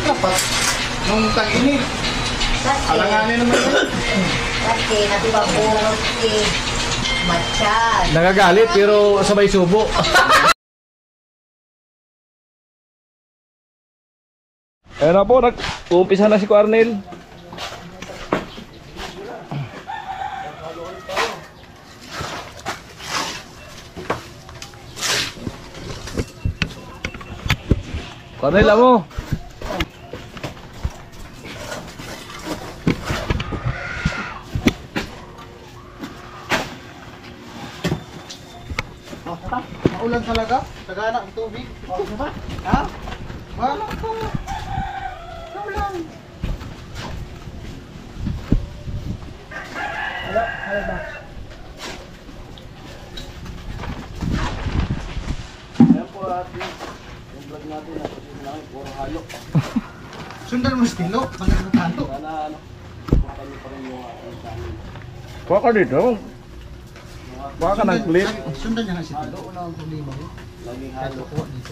Dapat nung tag-init. Alanganin naman yun. Kasi napapabungot si Matsyad. Nagagalit pero sabay subo. Ayun na po, nag-uumpisa na si Cornel. Cornel, amo. Maulan talaga? Tagana ang tubig? Ano ba? Ha? Wala ko. Maulan. Hala ba? Ayan po ating yung vlog natin na position namin, puro halo. Sundan mo stilo, pag halo. Sana ano, kung pa rin yung ating. Kuha ka dito. Kuha ka ng clip. Sundan niya nga si Tilo. Wala ang problema mo. Laging halo po dito.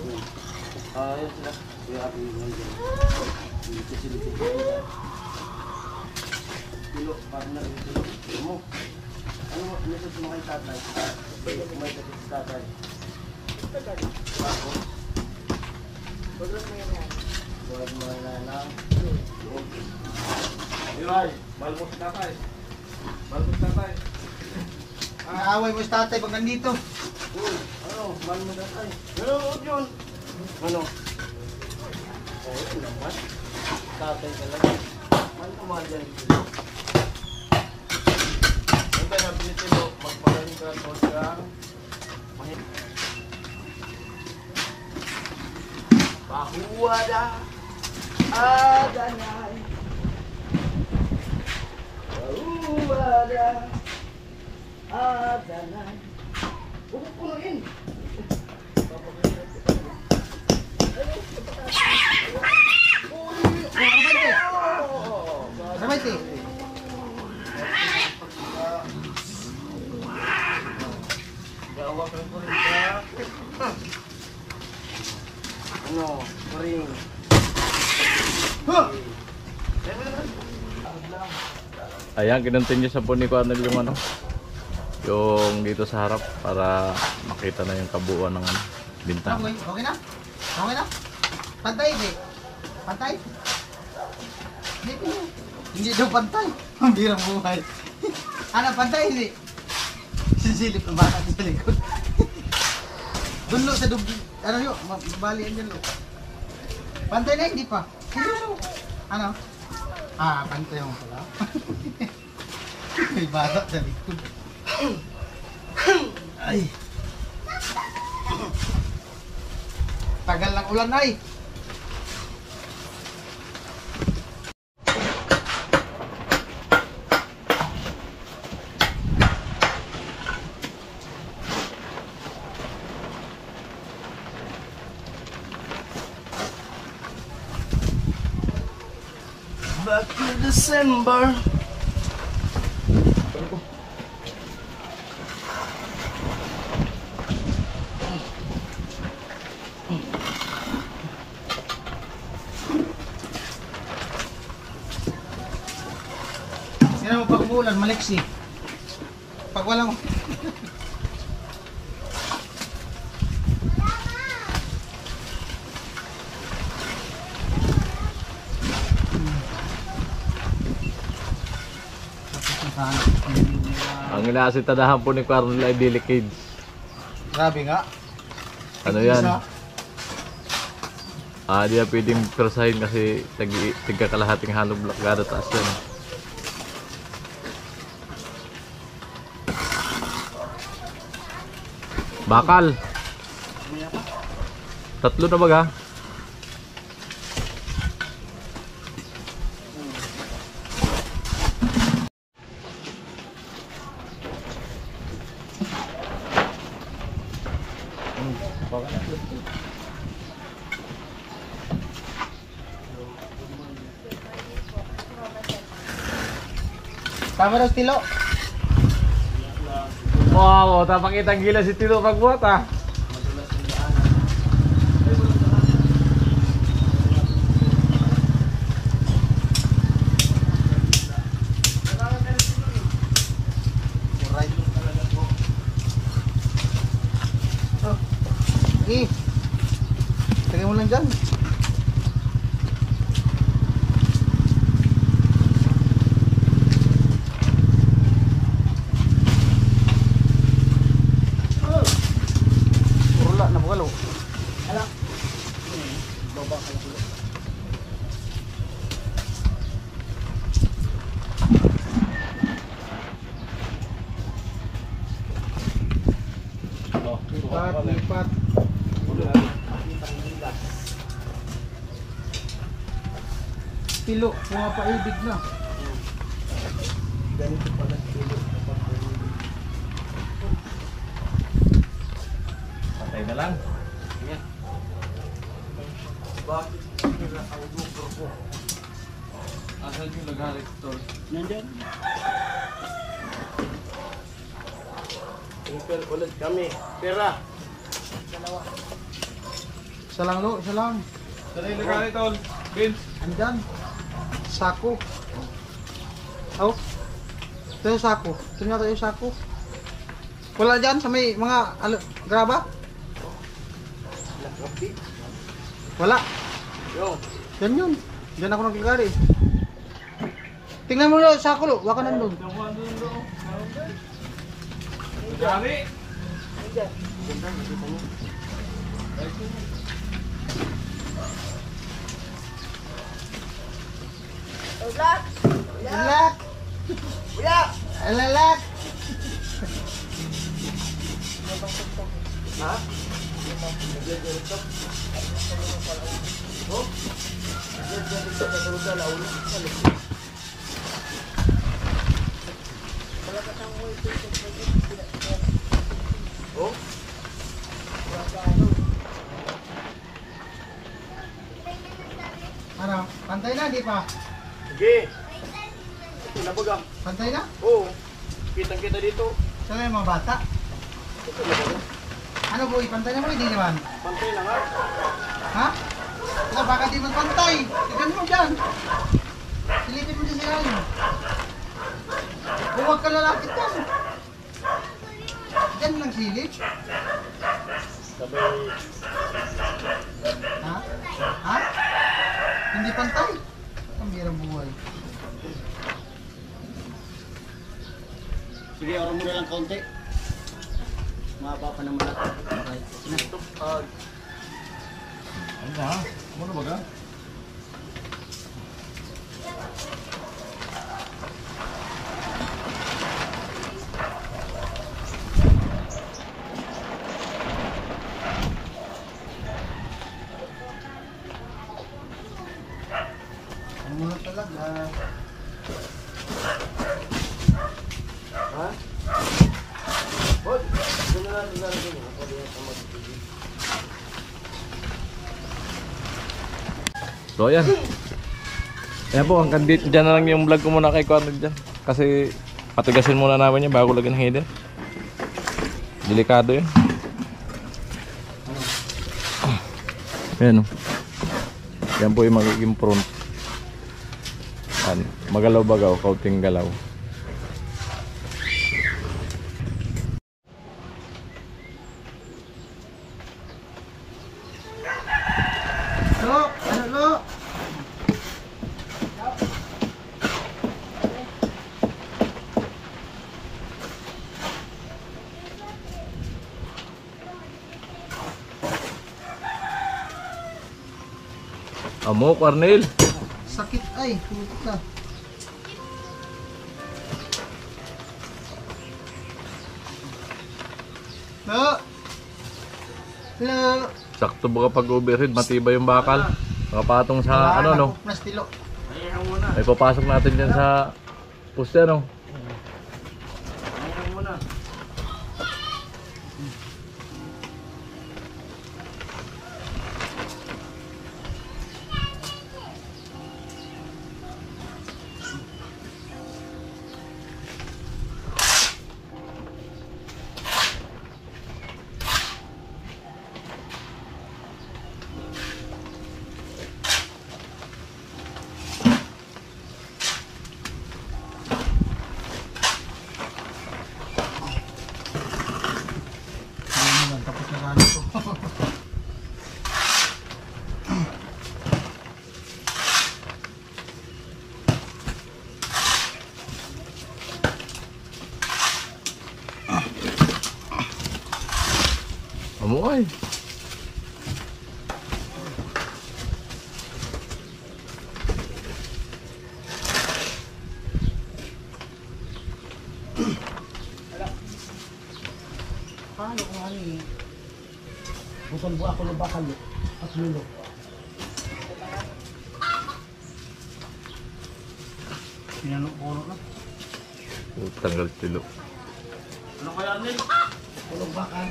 Ayun sila. Kuya ating nandiyan. Dito sila dito. Tilo, partner dito. Mo. Ano mo, message mo kay tatay? May kasi si tatay. Ako. Pagod mo yan yan. Pagod mo yan lang. Iray, balbos tatay. Balbos tatay. Naaway mo si tatay pag nandito. Uy, ano, mahal mo tatay. Ano, huwag yun. Ano? Oo, ito naman. Tatay ka lang. Mahal ka mahal dyan. Ang kaya piniti mo, magpagaling ka at huwag kang Pahuwada Adanay Pahuwada Adanay pupunuin Sabay ti. Gawa ka po rin ka. Ano, ring. Ayan, kinontinue sa po ni Cornel yung ano, yung dito sa harap para makita na yung kabuuan ng bintana. Okay, okay na? Okay na? Pantay, di? Pantay? Hindi daw pantay. Ang birang buhay. Ano, pantay, hindi? Sisilip ng bata sa likod. Dunlo sa dubi. Ano yun? Mabalian dyan lo. Pantay na, hindi pa. Ano? Ah, pantay mo pala. May bata sa likod. Ay. Tagal ng ulan ay. Back to December. Sino mo pag umulan, maliksi. Pag wala mo. Ang inaasitadahan po ni Cornel ay delicate. Grabe nga. Ano yan? Di na pwedeng persahin kasi tigka kalahating hollow block gada taas yan. Bakal. Tatlo na baga. Tama daw stilo. Wow, tapakitang gila si Tito pagbuhat ah. dyan. Wala na bukalo. Ano? Baba ka lang. Lipat, lipat. Pilo, pumapaibig na. Ganito pala pilo. Patay na lang. Bakit? Pinaka-uduper ko. Asan yung nag-halit tol? Nandyan. Tinker ulit kami. Pera. Isa lang lo, isa lang. Saan yung nag-halit tol? Vince? Andyan. Sako. Oh. Ito yung sako. Ito nga yung sako. Wala dyan sa may mga graba? Nakapi. Wala. Yo. Yan yun. Diyan ako naglagari. Tingnan mo lo, sako lo. Waka nandun. Dami! Ganda, nakita mo. Ulak! Alak! Kuya! Alalak! Ha? Nagyan ito. Oh? Nagyan ito sa karusa, laulo. Oh? Ano? Pantay na, di pa? Sige. Ito na baga. Pantay na? Oo. Kitang-kita dito. Saan yung mga bata? Ito na baga. Ano boy? Pantay na mo? Hindi naman. Pantay na nga. Ha? Ito, baka di man pantay. Tignan mo dyan. Silipin mo dyan sila yun. Huwag ka lalapit dyan. Dyan lang silip. Sabay. Ha? Ha? Hindi pantay. Ang birang buhay. Sige, oras mo na lang kaunti. Mahaba pa naman natin. Okay. Ito. Ano na? Ano ba ga? Ang muna talaga. Ha? Hoy! Doon na natin lalagyan yun. Ako din ang magpipili. So ayan. Ayan po, hanggang dyan na lang yung vlog ko muna kay Kuya dyan. Kasi patigasin muna namin yan bago lagyan ng header. Delikado yun. Ayan o. Yan po yung magiging front. Ayan. Magalaw-bagaw, kaunting galaw. Lo! Ano lo? Amo, Cornel. Sakit ay. Putik na. Lo! Lo! Sakto ba kapag overhead, matibay yung bakal. Nakapatong sa ano no. Nastilo. Ayan muna. Ay papasok natin dyan sa poste no. Ayan muna. Tusan po ako ng bakal at lulo. Pinano-puno na. Tanggal tilo. Ano kaya Arnel? Pulong bakal.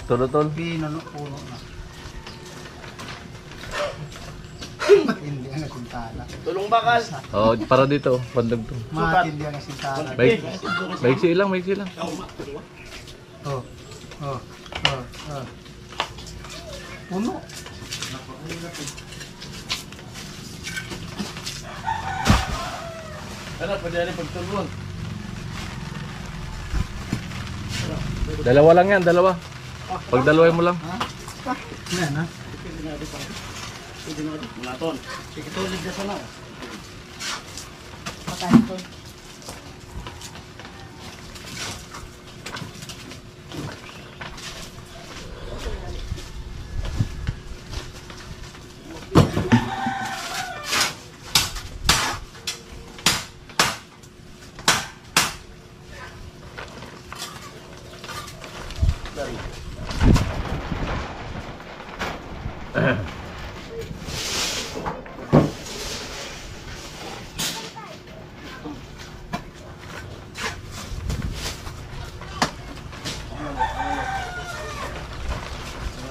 Tol. Pinano-puno na. Matindi ang asintana. Tulong bakal. Oh, para dito, pandagtong. Matindi ang asintana. Maiksi lang. Oh. Puno. Ano, pwede rin pagtulong. Dalawa lang yan, dalawa. Pag dalawin mo lang. Ha? Yan ha? Pwede na rin. Mulaton. Sige tulid na sana. Patayin ko.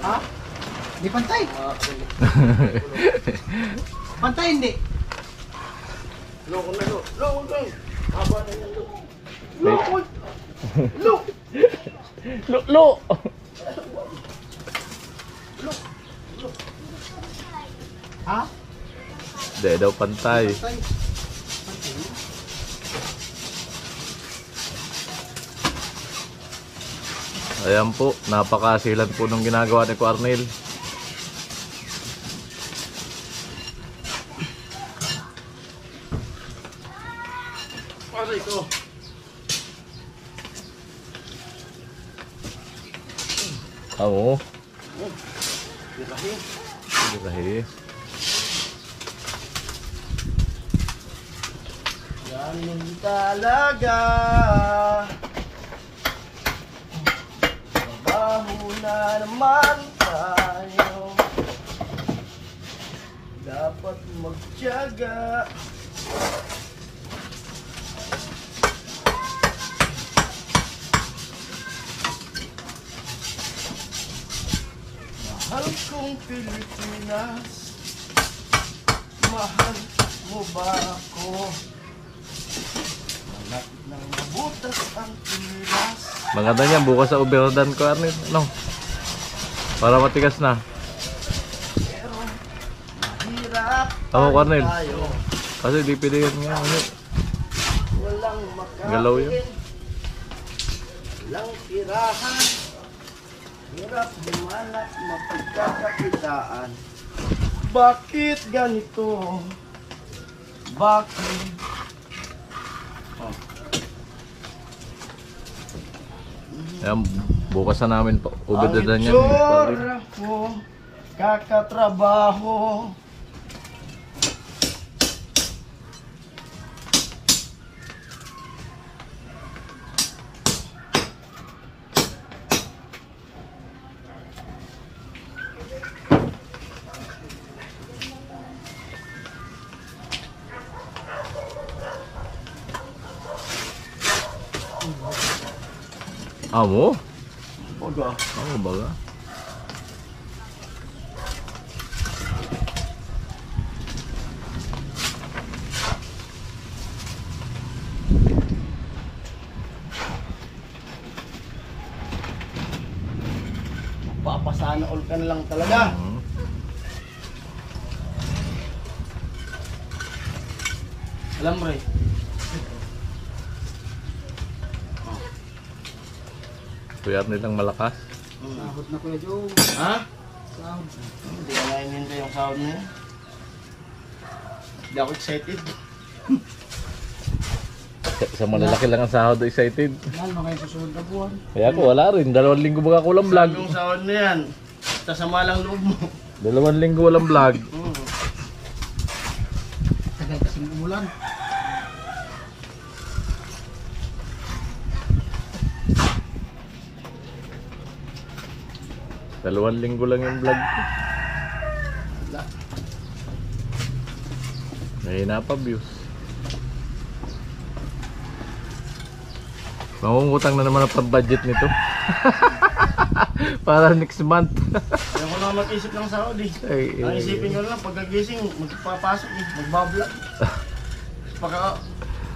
Ha? Di pantay. Pantay hindi. Loko na lo. Loko na. Haba na yan lo. Lo! Ha? Hindi daw pantay. Pantay. Ayan po, napakasilan po nung ginagawa ni Arnel. Aray ko. Oo. Tirahin. Dirahi. Ganun talaga. Trabaho na naman tayo. Dapat magtiyaga. Mahal kong Pilipinas, mahal mo ba ako? Malapit nang mabutas ang pilas. Maganda niyan, bukas sa overdan ko Arnel. Ano? Para matigas na. Pero mahirap Ako, Cornel. tayo. Kasi di pwede yan nga. Ano? Walang makain. Galaw yun. Walang tirahan. Hirap dumalat mapagkakakitaan. Bakit ganito? Bakit? Ayan, bukas na namin po. Overdan yan. Ang itsura ko, kakatrabaho. Amo? Baga. Amo baga? Papasana all ka na lang talaga. Alam mo rin. Kuyat nilang malakas. Sahod na Kuya Joe. Ha? Sahod. Hindi ka na hinintay yung sound niya. Hindi ako excited. Sa malalaki lang ang sahod, excited. Mahal na kayo susunod na buwan. Kaya ako wala rin. 2 linggo baga ko lang vlog. Yung sound na yan. Tasama lang loob mo. 2 linggo walang vlog. Tagal kasing umulan. 2 linggo lang yung vlog ko. Wala. Mahina pa views. Mangungutang na naman ang pang-budget nito. Para next month. Ayaw ko na mag-isip ng sahod eh. Ang isipin ko lang, pagkagising, magpapasok eh, magbablog.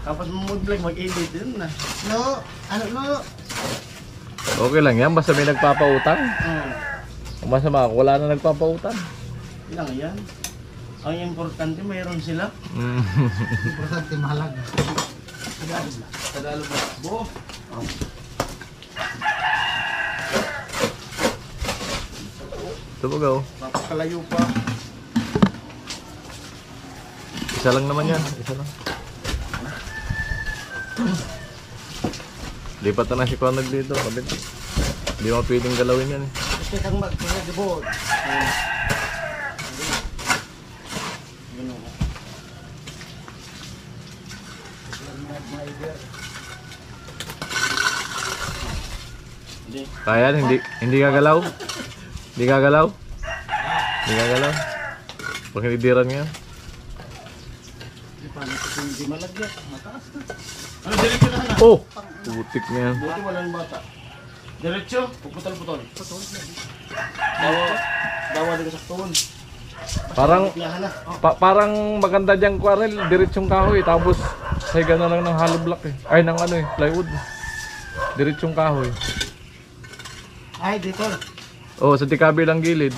Tapos mo mag-vlog, mag-edit, yun na. No, ano, no. Okay lang yan, basta may nagpapautang. Oo. Ang masama, wala na nagpapautang. Yun lang yan. Ang importante, mayroon sila. Importante mahalaga. Tagalog ba? Buo. Ito ba gaw? Papakalayo pa. Isa lang naman yan, isa lang. Lipat na si Conrad dito, kabit. Hindi mo pwedeng galawin yan. Gusto kang mag-board. Ganun ko. Hindi. Kaya, hindi gagalaw. Hindi gagalaw. Hindi gagalaw. Pag hindi diran nga. Paano ito hindi malagyan? Mataas na. Ano, diretso na na? Oh! Putik na yan. Buti walang bata. Diretso, puputol-putol. Dawa din sa tuhon. Parang, Yahan na. parang maganda dyan, Quarel. Diretsong kahoy. Tapos, sahiga na lang ng hollow block eh. Ay, ng ano eh, plywood. Diretsong kahoy. Ay, dito. Oh, sa tikabi lang gilid.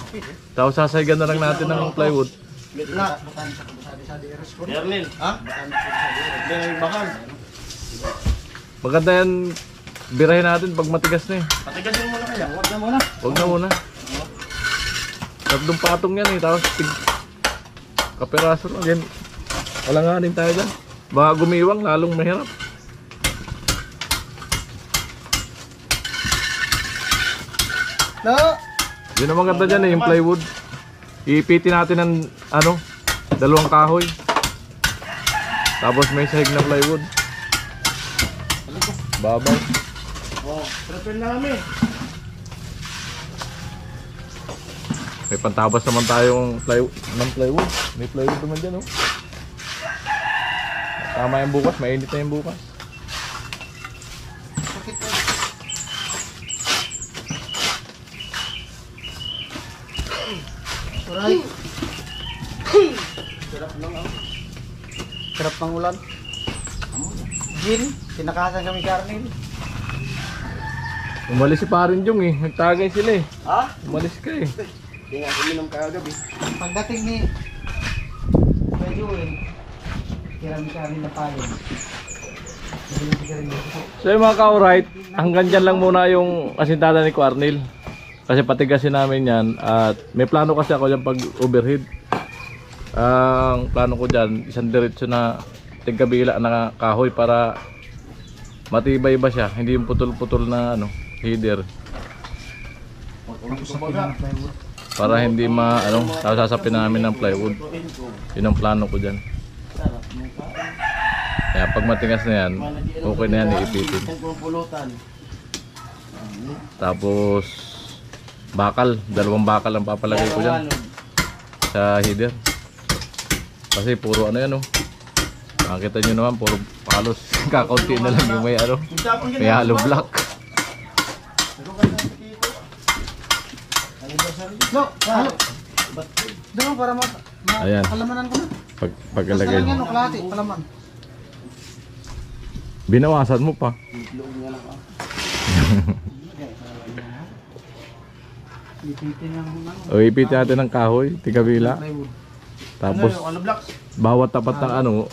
Tapos sasahigan na lang natin ng plywood. Gitna. Ernil. Ha? Hindi na bakal. Maganda yan, birahin natin pag matigas na eh. Patigasin mo na kaya. Huwag na muna. Huwag na muna. Tatlong patong yan eh, tapos kaperaso lang yan. Wala nga din tayo dyan. Baka gumiwang, lalong mahirap. No. Yun ang maganda dyan eh, yung plywood. Iipitin natin ng ano, 2 kahoy. Tapos may sahig na plywood. Babaw. Oh, prepare na kami. May pantabas naman tayong plywood. May plywood naman dyan oh. Tama yung bukas, mainit na yung bukas. Alright. Sarap lang ako. Sarap ng ulan. Gin, tinakasan kami Karnil. Umalis si Parin Jung eh, nagtagay sila eh. Ha? Umalis ka eh. Hindi nga uminom kagabi. Pagdating ni Joel, kirami Karnil na pagod. So yung mga ka-alright, hanggang dyan lang muna yung asintada ni Quarnil. Kasi patigasin namin yan at may plano kasi ako dyan pag overhead. Ang plano ko dyan, isang diretso na tigabila na kahoy para matibay ba siya, hindi yung putol-putol na ano, header. Para hindi tapos sasapin namin ng plywood. Yun ang plano ko dyan. Kaya pag matigas na yan, okay na yan iipitin. Tapos bakal, 2 bakal ang papalagay ko dyan sa header. Kasi puro ano yan oh. Makikita nyo naman, puro palos. Kakaunti na lang yung may may hollow block. No, ano? Doon para Ayan. palamanan ko na. Pagkalagay. Basta lang yan, kalahati, palaman. Binawasan mo pa. Ipitin ng O ipitin natin ng kahoy, tigabila. plywood. Tapos Ano blocks? bawat tapat ng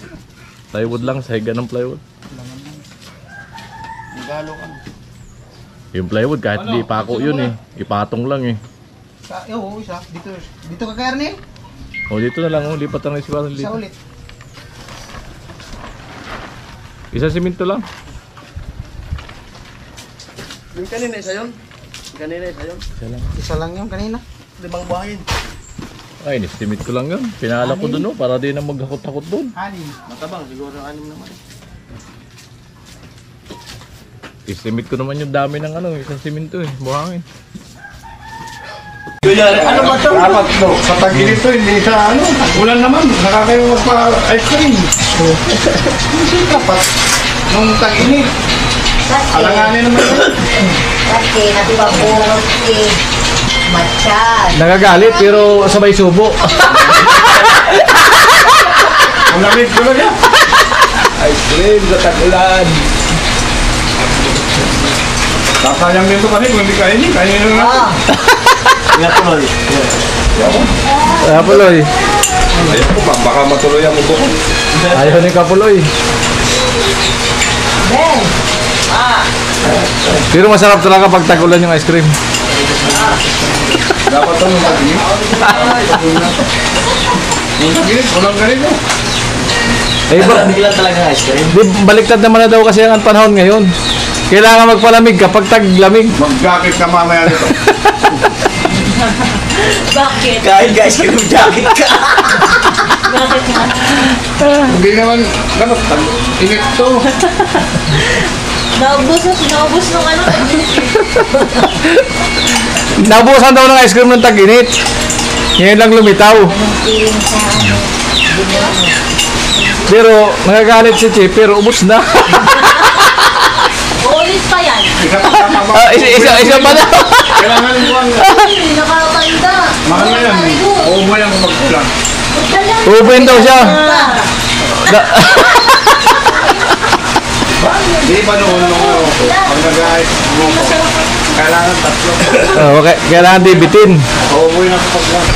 plywood lang, sahiga ng plywood. Nagalo ka. Yung plywood kahit di ipako yun eh, ipatong lang eh. Oo, isa. Dito ka Karnil? O dito na lang, lipat na rin si Warren Isa dito. ulit. Isa siminto lang. Yung kanina isa yun? Kanina isa yun? Isa lang. Isa lang yung kanina. 5 bahayin. Ay, nistimate ko lang yun. Pinala ko dun para di na maghakot-hakot dun. Anim. Matabang, siguro 6 naman. Estimate ko naman yung dami ng isang siminto eh, buhangin. Ano ba ito? Dapat no, sa tagilid to, hindi sa ano. Ulan naman, nakakayo magpa-ice cream. Hindi dapat. Nung tag-init. Alanganin naman yun. Kasi nagpapurot si Machan. Nagagalit pero sabay subo. Ang lamig ko lang yan. Ice cream sa tag-ulan. Sasayang dito kasi kung hindi kainin, kainin na natin. Nga tuloy. Kapuloy. Ayaw ko ba, baka matuloy ang mubo ko. Ayaw ni Kapuloy. Ben! Pero masarap talaga pag tag-ulan yung ice cream. Dapat ito nung tag-init. Nung tag-init, walang ganito. Eh, Bigla talaga ice cream. baliktad naman na daw kasi ang panahon ngayon. Kailangan magpalamig kapag taglamig. Mag-jacket ka mamaya dito. Bakit? Kahit guys, cream jacket ka. Bakit nga? Hindi naman, dapat tag-init to. Naubos nung ano. Naubusan daw ng ice cream ng tag-init. Ngayon lang lumitaw. Anong feeling sa ano? Demonyo. Pero nagagalit si Chip pero ubos na. Uulit pa yan. Isa pa tama ba? Isa pa daw. Kailangan mo ang... Ay, nakakanda. Mahal na yan. Oo mo yan kung magkulang. Ubuin daw siya. Di ba noon pag nag-ayos mo ko, kailangan tatlo. Okay, kailangan dibitin. Oo mo yan kapag lang.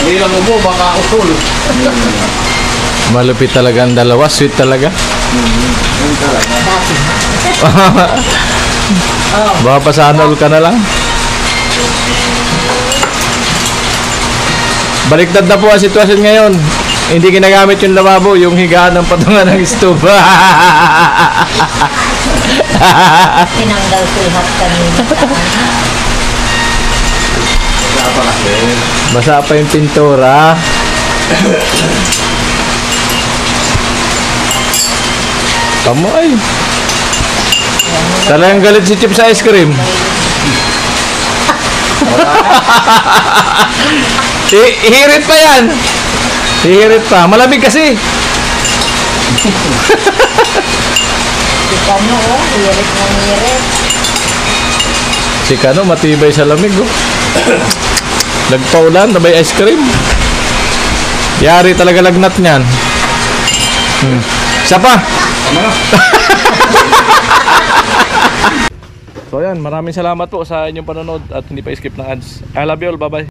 Hindi lang mo, baka usul. Malupit talaga ang dalawa, sweet talaga. Yun talaga. Baka pasanol ka na lang. Baliktad na po ang sitwasyon ngayon. Hindi ginagamit yung lavabo, yung higaan ng patungan ng stove. Tinanggal ko lahat kanina. Basa pa yung pintura. Tama ay. Talagang galit si Chip sa ice cream. Hihirit pa yan. Hihirit pa. Malamig kasi. Si Kano, oh. Hirit ng hirit. Si Kano matibay sa lamig. Oh. Nagpaulan na may ice cream. Yari talaga lagnat niyan. Isa pa. So yan, maraming salamat po sa inyong panonood at hindi pa skip ng ads. I love you all, bye bye.